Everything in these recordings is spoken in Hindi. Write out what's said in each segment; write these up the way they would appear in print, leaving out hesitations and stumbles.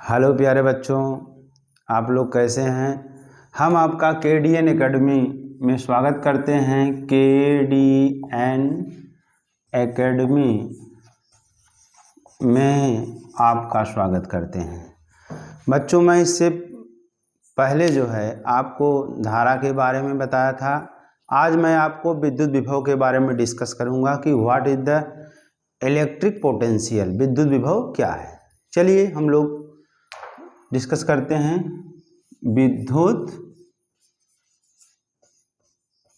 हेलो प्यारे बच्चों, आप लोग कैसे हैं। हम आपका KDN एकेडमी में स्वागत करते हैं। KDN एकेडमी में आपका स्वागत करते हैं। बच्चों, मैं इससे पहले जो है आपको धारा के बारे में बताया था। आज मैं आपको विद्युत विभव के बारे में डिस्कस करूंगा कि what is the electric potential. विद्युत विभव क्या है। चलिए हम लोग डिस्कस करते हैं विद्युत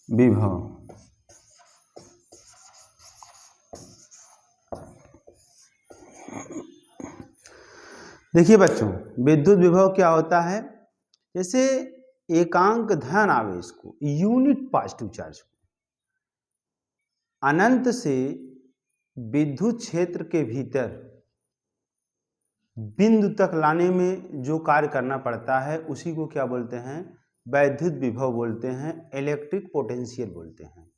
विभव। देखिए बच्चों, विद्युत विभव क्या होता है। जैसे एकांक धन आवेश को, यूनिट पॉजिटिव चार्ज को अनंत से विद्युत क्षेत्र के भीतर बिंदु तक लाने में जो कार्य करना पड़ता है उसी को क्या बोलते हैं, वैद्युत विभव बोलते हैं, इलेक्ट्रिक पोटेंशियल बोलते हैं।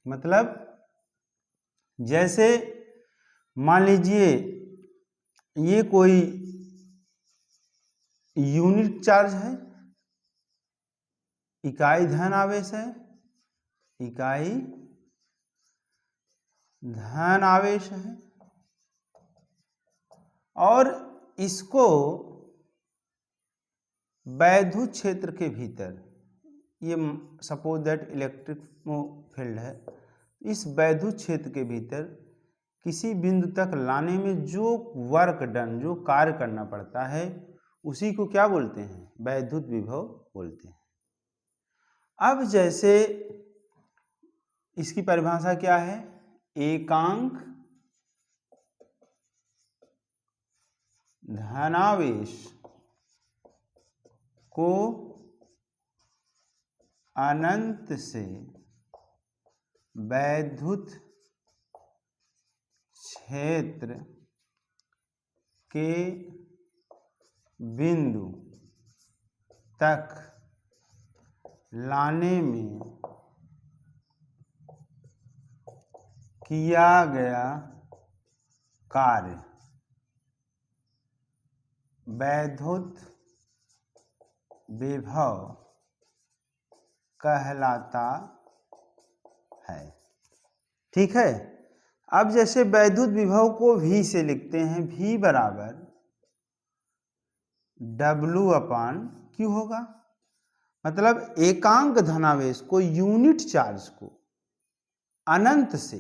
मतलब जैसे मान लीजिए ये कोई यूनिट चार्ज है, इकाई धन आवेश है, इकाई धन आवेश है, और इसको वैद्युत क्षेत्र के भीतर, ये सपोज दैट इलेक्ट्रिक फील्ड है, इस वैद्युत क्षेत्र के भीतर किसी बिंदु तक लाने में जो वर्क डन, जो कार्य करना पड़ता है उसी को क्या बोलते हैं, वैद्युत विभव बोलते हैं। अब जैसे इसकी परिभाषा क्या है, एकांक धनावेश को अनंत से वैद्युत क्षेत्र के बिंदु तक लाने में किया गया कार्य वैद्युत विभव कहलाता है। ठीक है। अब जैसे वैद्युत विभव को V से लिखते हैं, V बराबर W/Q होगा। मतलब एकांक धनावेश को, यूनिट चार्ज को अनंत से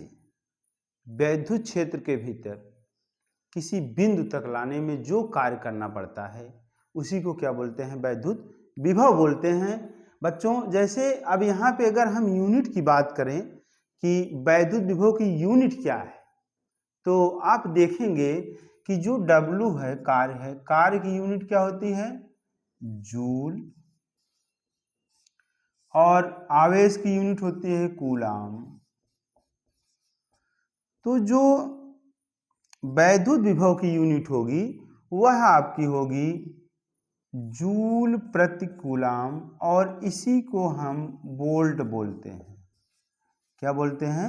वैद्युत क्षेत्र के भीतर किसी बिंदु तक लाने में जो कार्य करना पड़ता है उसी को क्या बोलते हैं, वैद्युत विभव बोलते हैं। बच्चों जैसे अब यहाँ पे अगर हम यूनिट की बात करें कि वैद्युत विभव की यूनिट क्या है, तो आप देखेंगे कि जो W है, कार्य की यूनिट क्या होती है, जूल, और आवेश की यूनिट होती है कूलाम। तो जो वैद्युत विभव की यूनिट होगी वह आपकी होगी जूल प्रति कूलाम, और इसी को हम वोल्ट बोलते हैं। क्या बोलते हैं,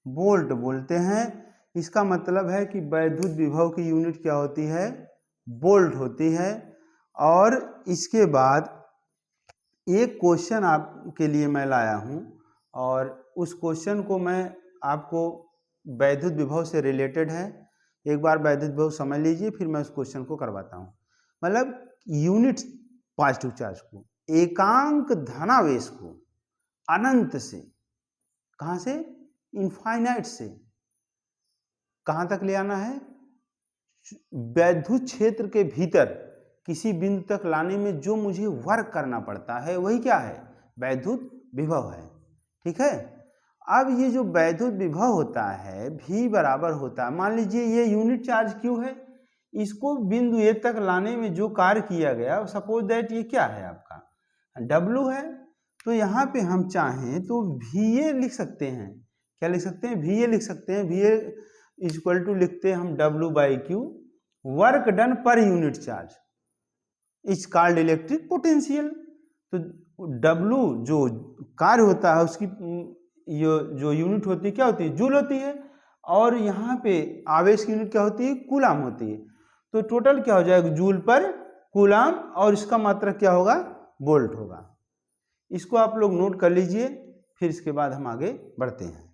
वोल्ट बोलते हैं। इसका मतलब है कि वैद्युत विभव की यूनिट क्या होती है, वोल्ट होती है। और इसके बाद एक क्वेश्चन आपके लिए मैं लाया हूं, और उस क्वेश्चन को मैं आपको वैद्युत विभव से रिलेटेड है, एक बार वैद्युत विभव समझ लीजिए, फिर मैं उस क्वेश्चन को करवाता हूं। मतलब यूनिट पॉजिटिव चार्ज को, एकांक धनावेश को अनंत से, कहां से, इनफाइनाइट से कहां तक ले आना है, वैद्युत क्षेत्र के भीतर किसी बिंदु तक लाने में जो मुझे वर्क करना पड़ता है वही क्या है, वैद्युत विभव है। ठीक है। अब ये जो वैद्युत विभव होता है V बराबर होता है, मान लीजिए ये यूनिट चार्ज Q है, इसको बिंदु A तक लाने में जो कार्य किया गया, सपोज दैट ये क्या है, आपका W है। तो यहाँ पे हम चाहें तो VA लिख सकते हैं। क्या लिख सकते हैं, VA लिख सकते हैं। VA इक्वल टू लिखते हैं हम W/Q, work done per unit charge is called electric potential. तो W जो कार्य होता है उसकी जो यूनिट होती है क्या होती है, जूल होती है, और यहाँ पे आवेश की यूनिट क्या होती है, कूलाम होती है। तो टोटल क्या हो जाएगा, जूल पर कूलाम, और इसका मात्रक क्या होगा, वोल्ट होगा। इसको आप लोग नोट कर लीजिए, फिर इसके बाद हम आगे बढ़ते हैं।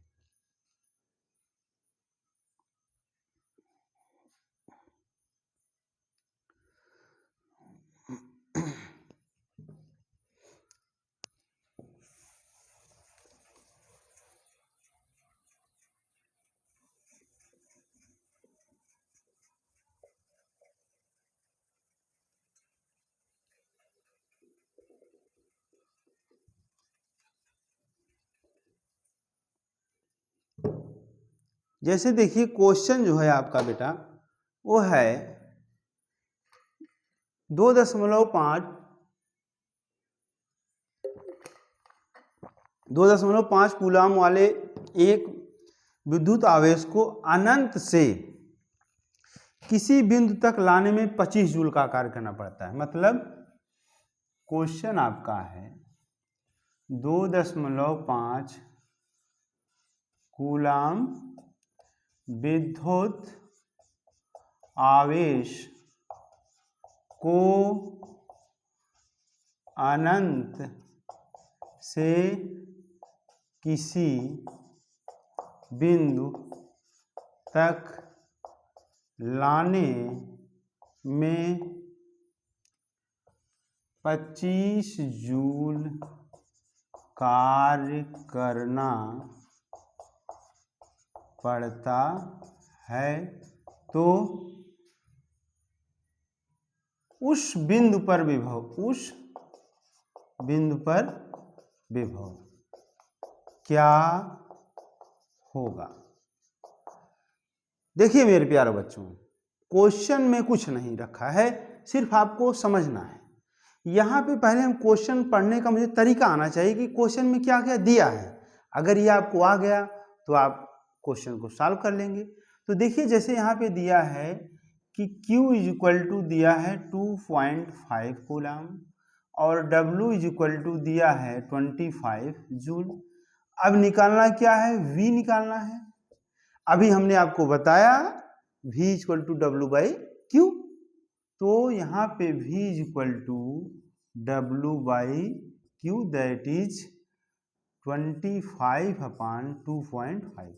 जैसे देखिए क्वेश्चन जो है आपका बेटा वो है 2.5 कूलाम वाले एक विद्युत आवेश को अनंत से किसी बिंदु तक लाने में 25 जूल का कार्य करना पड़ता है। मतलब क्वेश्चन आपका है 2.5 कूलाम विद्युत आवेश को अनंत से किसी बिंदु तक लाने में 25 जूल कार्य करना पड़ता है। तो उस बिंदु पर विभव क्या होगा। देखिए मेरे प्यारे बच्चों, क्वेश्चन में कुछ नहीं रखा है, सिर्फ आपको समझना है। यहाँ पे पहले हम क्वेश्चन पढ़ने का मुझे तरीका आना चाहिए कि क्वेश्चन में क्या क्या दिया है। अगर ये आपको आ गया तो आप क्वेश्चन को सॉल्व कर लेंगे। तो देखिए जैसे यहाँ पे दिया है कि Q इज इक्वल टू दिया है 2.5 कूलाम और W इज इक्वल टू दिया है 25 जूल। अब निकालना क्या है, V निकालना है। अभी हमने आपको बताया V is equal to W by Q, तो यहाँ पे V is equal to W by Q that is 25 upon 2.5।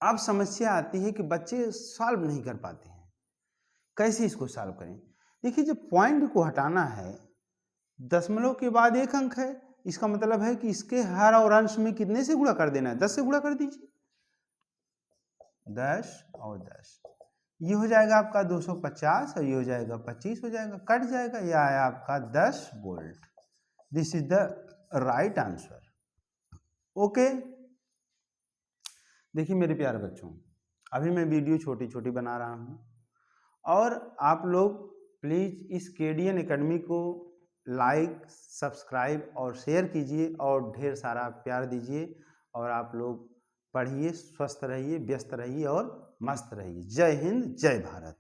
अब समस्या आती है कि बच्चे सॉल्व नहीं कर पाते हैं, कैसे इसको सॉल्व करें। देखिए जब पॉइंट को हटाना है, दशमलव के बाद एक अंक है, इसका मतलब है कि इसके हर और अंश में कितने से गुणा कर देना है, 10 से गुणा कर दीजिए। 10 और 10 ये हो जाएगा आपका 250 और ये हो जाएगा 25 हो जाएगा, कट जाएगा, यह है आपका 10 volt. This is the right answer. Okay, देखिए मेरे प्यारे बच्चों, अभी मैं वीडियो छोटी छोटी बना रहा हूँ और आप लोग प्लीज़ इस KDN एकेडमी को लाइक, सब्सक्राइब और शेयर कीजिए और ढेर सारा प्यार दीजिए। और आप लोग पढ़िए, स्वस्थ रहिए, व्यस्त रहिए और मस्त रहिए। जय हिंद, जय भारत।